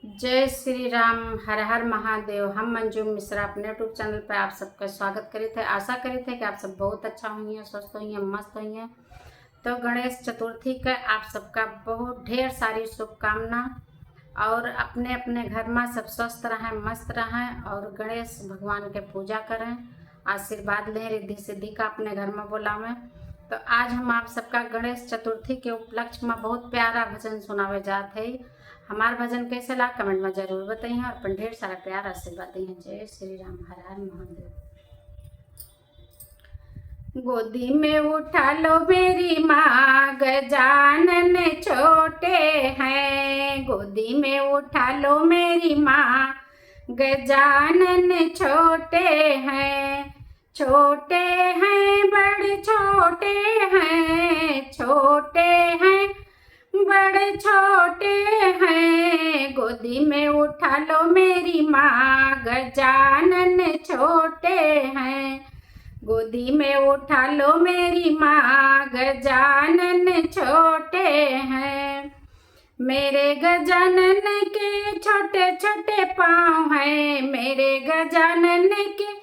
जय श्री राम। हर हर महादेव। हम मंजू मिश्रा अपने यूट्यूब चैनल पर आप सबका स्वागत करे थे। आशा करे थे कि आप सब बहुत अच्छा होंगे, स्वस्थ होंगे, मस्त होंगे। तो गणेश चतुर्थी का आप सबका बहुत ढेर सारी शुभकामना और अपने अपने घर में सब स्वस्थ रहें, मस्त रहें और गणेश भगवान के पूजा करें, आशीर्वाद लें, रिद्धि सिद्धि का अपने घर में बुलावें। तो आज हम आप सबका गणेश चतुर्थी के उपलक्ष्य में बहुत प्यारा भजन सुनावे जाते हैं। हमारा भजन कैसे लगा कमेंट में जरूर बताइए और अपन ढेर सारा प्यार आशीर्वाद दिए। जय श्री राम। हर हर महादेव। गोदी में उठा लो मेरी माँ, गजानन छोटे हैं। गोदी में उठा लो मेरी माँ, गजानन छोटे हैं। छोटे हैं बड़े छोटे हैं, छोटे हैं बड़े छोटे हैं। गोदी में उठा लो मेरी माँ, गजानन छोटे हैं। गोदी में उठा लो मेरी माँ, गजानन छोटे हैं। मेरे गजानन के छोटे छोटे पाँव हैं, मेरे गजानन के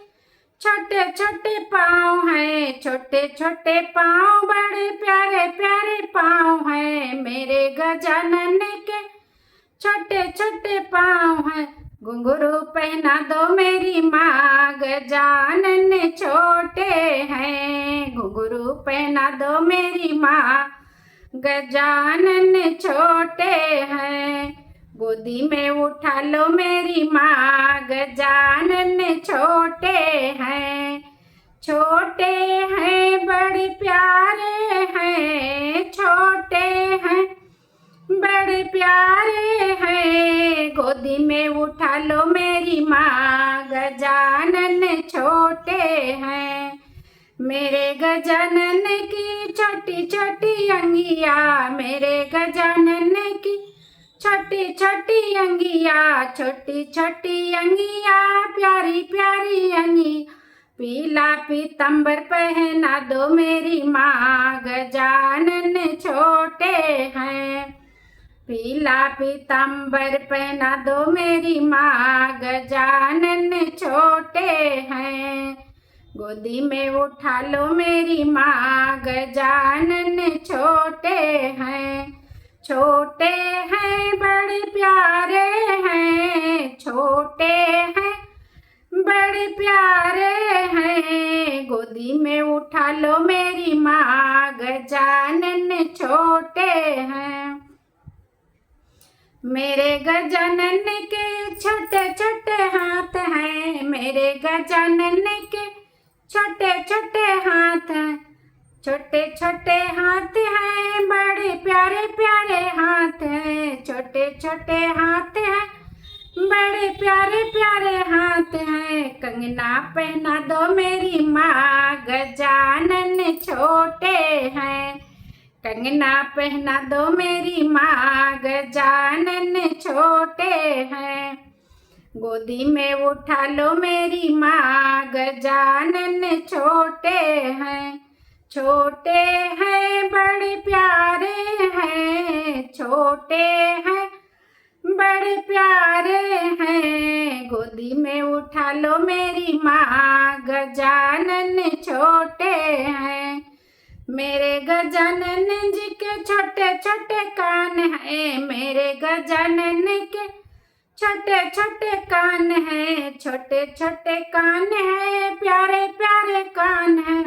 छोटे छोटे पाँव हैं। छोटे छोटे पाँव बड़े प्यारे प्यारे पाँव हैं, मेरे गजानन के छोटे छोटे पाँव हैं। घुंघरू पहना दो मेरी माँ, गजानन छोटे हैं। घुंघरू पहना दो मेरी माँ, गजानन छोटे हैं। गोदी में उठा लो मेरी माँ, गजानन छोटे हैं। छोटे हैं बड़े प्यारे हैं, छोटे हैं बड़े प्यारे हैं। गोदी में उठा लो मेरी माँ, गजानन छोटे हैं। मेरे गजानन की छोटी छोटी अंगिया, मेरे गजानन की छोटी छोटी अंगिया, छोटी छोटी अंगिया प्यारी प्यारी अंगी। पीला पीतंबर पहना दो मेरी माँ, गजानन छोटे हैं। पीला पीतंबर पहना दो मेरी माँ, गजानन छोटे हैं। गोदी में उठा लो मेरी माँ, गजानन छोटे हैं। छोटे हैं बड़े प्यारे हैं, छोटे हैं बड़े प्यारे हैं। गोदी में उठा लो मेरी माँ, गजानन छोटे हैं। मेरे गजानन के छोटे छोटे हाथ हैं, मेरे गजानन के छोटे छोटे हाथ हैं। छोटे छोटे हाथ हैं बड़े प्यारे प्यारे हाथ हैं। छोटे छोटे हाथ हैं बड़े प्यारे प्यारे हाथ हैं। कंगना पहना दो मेरी माँ, गजानन छोटे हैं। कंगना पहना दो मेरी माँ, गजानन छोटे हैं। गोदी में उठा लो मेरी माँ, गजानन छोटे हैं। छोटे हैं बड़े प्यारे हैं, छोटे हैं बड़े प्यारे हैं। गोदी में उठा लो मेरी माँ, गजानन छोटे हैं। मेरे गजानन जी के छोटे छोटे कान हैं, मेरे गजानन के छोटे छोटे कान हैं। छोटे छोटे कान हैं प्यारे प्यारे कान हैं।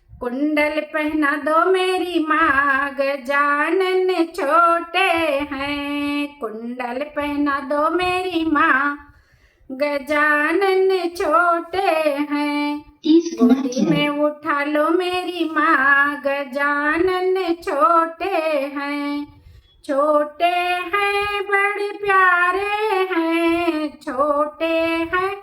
कुंडल पहना दो मेरी माँ, गजानन छोटे हैं। कुंडल पहना दो मेरी माँ, गजानन छोटे हैं। गोदी में उठा लो मेरी माँ, गजानन छोटे हैं। छोटे हैं बड़े प्यारे हैं, छोटे हैं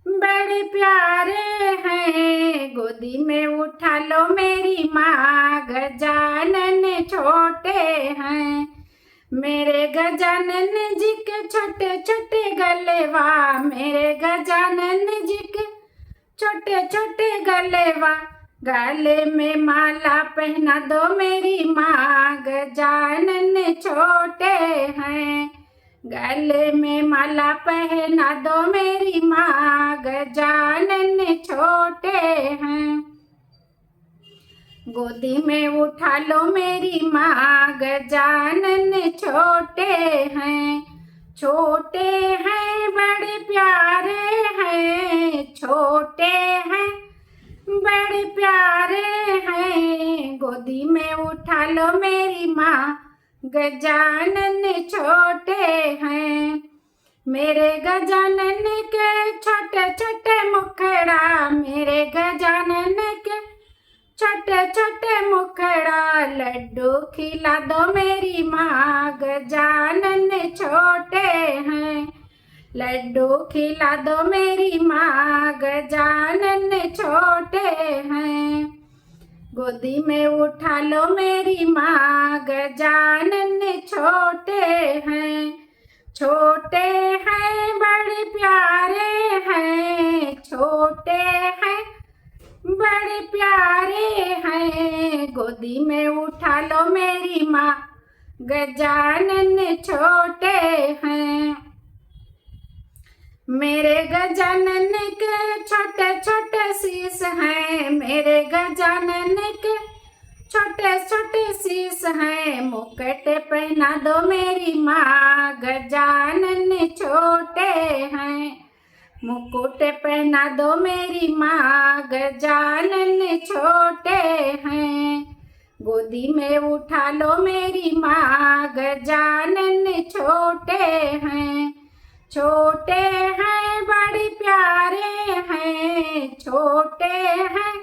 बड़े प्यारे हैं। गोदी में उठा लो मेरी माँ, गजानन छोटे हैं। मेरे गजानन जी के छोटे छोटे गलेवा, मेरे गजानन जी के छोटे छोटे गलेवा। गले में माला पहना दो मेरी माँ, गजानन छोटे हैं। गले में माला पहना दो मेरी माँ, गजानन छोटे हैं। गोदी में उठा लो मेरी माँ, गजानन छोटे हैं। छोटे हैं बड़े प्यारे हैं, छोटे हैं बड़े प्यारे हैं। गोदी में उठा लो मेरी माँ, गजानन छोटे हैं। मेरे गजानन के छोटे छोटे मुखड़ा, मेरे गजानन के छोटे छोटे मुखड़ा, लड्डू खिला दो मेरी माँ, गजानन छोटे हैं। लड्डू खिला दो मेरी माँ, गजानन छोटे हैं। गोदी में उठा लो मेरी माँ, गजानन छोटे हैं। छोटे हैं बड़े प्यारे हैं, छोटे हैं बड़े प्यारे हैं। गोदी में उठा लो मेरी माँ, गजानन छोटे हैं। मेरे गजानन के छोटे छोटे शीश हैं, मेरे गजानन के छोटे छोटे शीश हैं। मुकुट पहना दो मेरी माँ, गजानन छोटे हैं। मुकुट पहना दो मेरी माँ, गजानन छोटे हैं। गोदी में उठा लो मेरी माँ, गजानन छोटे हैं। छोटे हैं बड़े प्यारे हैं, छोटे हैं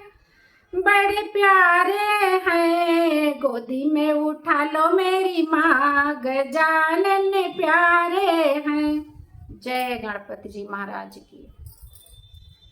बड़े प्यारे हैं। गोदी में उठा लो मेरी माँ, गजानन प्यारे हैं। जय गणपति जी महाराज की।